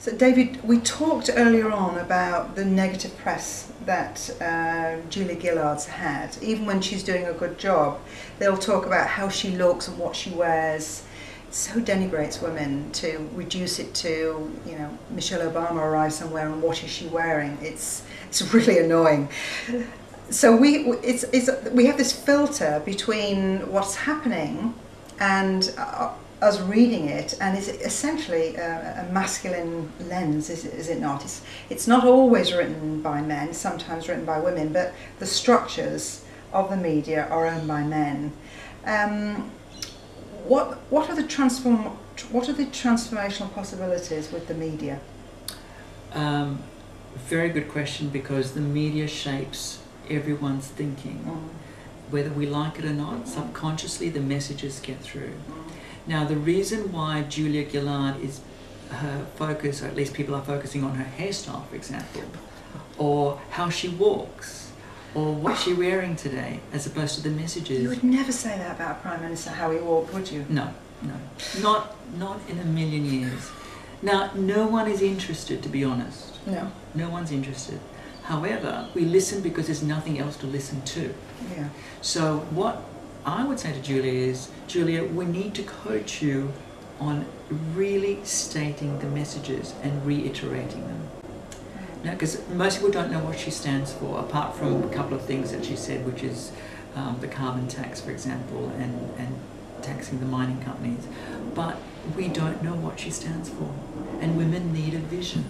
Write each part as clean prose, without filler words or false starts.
So David, we talked earlier on about the negative press that Julia Gillard's had. Even when she's doing a good job, they'll talk about how she looks and what she wears. It so denigrates women to reduce it to, you know, Michelle Obama arrives somewhere and what is she wearing? It's really annoying. So we have this filter between what's happening and us reading it, and it's essentially a masculine lens, is it not? It's not always written by men, sometimes written by women, but the structures of the media are owned by men. What are the transformational possibilities with the media? Very good question, because the media shapes everyone's thinking. Whether we like it or not, subconsciously the messages get through. Now, the reason why Julia Gillard is her focus, or at least people are focusing on her hairstyle, for example, or how she walks, or what she's wearing today, as opposed to the messages. You would never say that about a Prime Minister, how he walked, would you? No, not in a million years. Now, no one is interested, to be honest. No one's interested. However, we listen because there's nothing else to listen to. Yeah. So what I would say to Julia is, Julia, we need to coach you on really stating the messages and reiterating them. Now, because most people don't know what she stands for, apart from a couple of things that she said, which is the carbon tax, for example, and taxing the mining companies. But we don't know what she stands for. And women need a vision.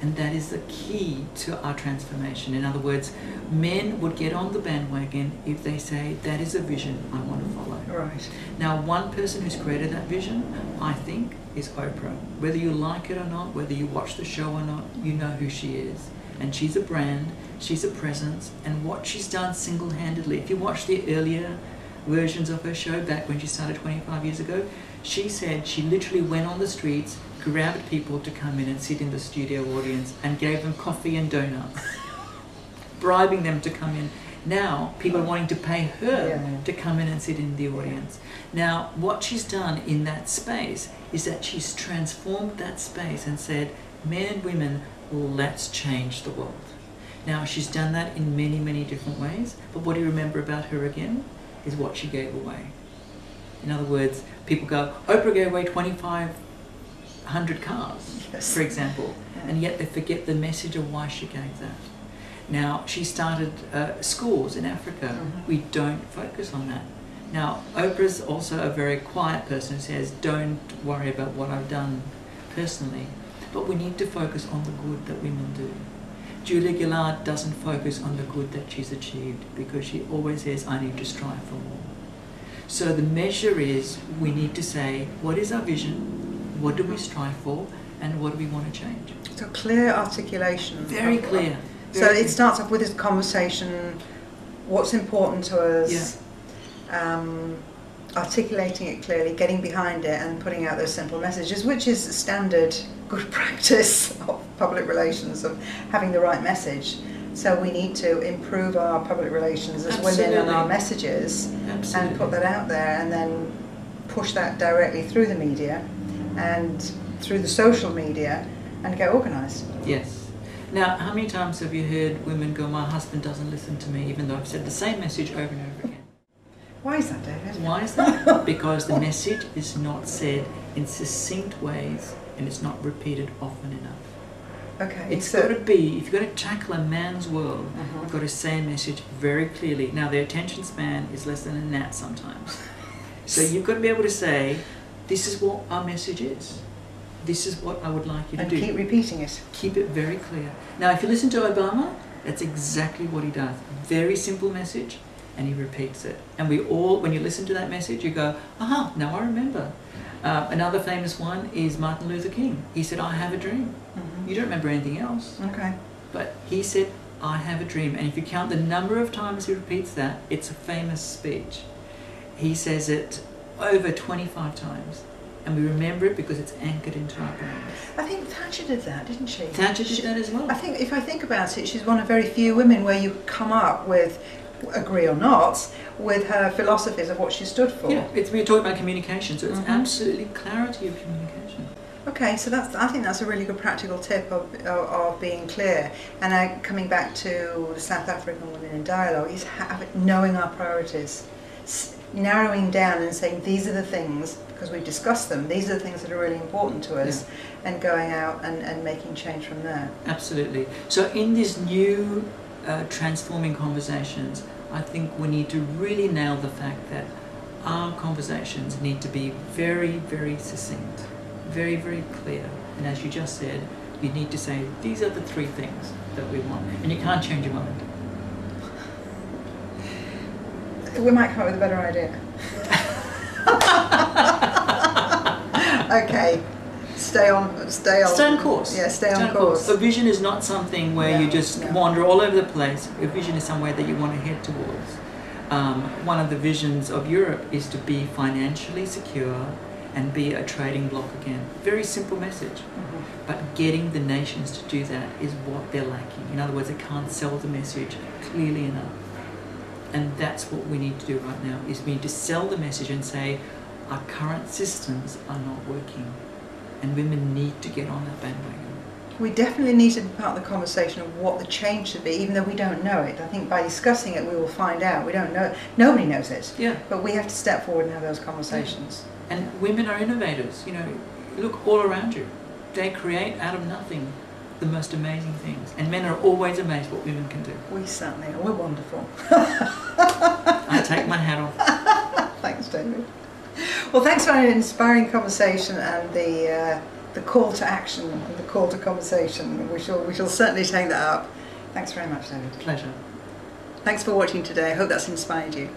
And that is the key to our transformation. In other words, men would get on the bandwagon if they say, that is a vision I want to follow. Right. Now, one person who's created that vision, I think, is Oprah. Whether you like it or not, whether you watch the show or not, you know who she is. And she's a brand, she's a presence, and what she's done single-handedly. If you watch the earlier versions of her show back when she started 25 years ago, she said she literally went on the streets, grabbed people to come in and sit in the studio audience and gave them coffee and donuts, bribing them to come in. Now, people are wanting to pay her to come in and sit in the audience. Now, what she's done in that space is that she's transformed that space and said, men and women, let's change the world. Now, she's done that in many, many different ways, but what do you remember about her again is what she gave away. In other words, people go, Oprah gave away 2,500 cars, for example, and yet they forget the message of why she gave that. Now, she started schools in Africa. We don't focus on that. Now, Oprah's also a very quiet person who says, don't worry about what I've done personally, but we need to focus on the good that women do. Julia Gillard doesn't focus on the good that she's achieved because she always says, I need to strive for more. So the measure is, we need to say, what is our vision, what do we strive for, and what do we want to change? So clear articulation. Very clear. So it starts off with this conversation, what's important to us, articulating it clearly, getting behind it and putting out those simple messages, which is standard good practice of public relations, of having the right message. So we need to improve our public relations as women and our messages and put that out there, and then push that directly through the media and through the social media and get organised. Yes. Now, how many times have you heard women go, my husband doesn't listen to me, even though I've said the same message over and over again? Why is that, David? Why is that? Because the message is not said in succinct ways and it's not repeated often enough. Okay. It's got to be, if you're going to tackle a man's world, you've got to say a message very clearly. Now, their attention span is less than a gnat sometimes. So you've got to be able to say, this is what our message is. This is what I would like you to do. And keep repeating it. Keep it very clear. Now, if you listen to Obama, that's exactly what he does. Very simple message, and he repeats it. And we all, when you listen to that message, you go, aha, now I remember. Another famous one is Martin Luther King. He said, I have a dream. You don't remember anything else. Okay. But he said, I have a dream. And if you count the number of times he repeats that, it's a famous speech. He says it over 25 times. And we remember it because it's anchored into our brains. I think Thatcher did that, didn't she? Thatcher did that as well. I think, if I think about it, she's one of very few women where you come up with, agree or not, with her philosophies of what she stood for. Yeah, we're talking about communication, so it's absolutely clarity of communication. Okay, so I think that's a really good practical tip of being clear. And coming back to the South African Women in Dialogue, is knowing our priorities, narrowing down and saying these are the things, because we've discussed them, these are the things that are really important to us, and going out and making change from there. Absolutely. So in this new transforming conversations, I think we need to really nail the fact that our conversations need to be very, very succinct, very, very clear. And as you just said, you need to say, these are the 3 things that we want. And you can't change your mind. We might come up with a better idea. Okay. Stay on course. Yeah, stay on course. A vision is not something where you just wander all over the place. A vision is somewhere that you want to head towards. One of the visions of Europe is to be financially secure and be a trading bloc again. Very simple message. But getting the nations to do that is what they're lacking. In other words, they can't sell the message clearly enough. And that's what we need to do right now, is we need to sell the message and say, our current systems are not working. And women need to get on that bandwagon. We definitely need to be part of the conversation of what the change should be, even though we don't know it. I think by discussing it, we will find out. We don't know it. Nobody knows it. Yeah. But we have to step forward and have those conversations. Yeah. And women are innovators. You know, look all around you. They create out of nothing the most amazing things. And men are always amazed what women can do. We certainly are. We're wonderful. I take my hat off. Thanks, David. Well, thanks for an inspiring conversation and the call to action and the call to conversation. We shall certainly take that up. Thanks very much, David. Pleasure. Thanks for watching today. I hope that's inspired you.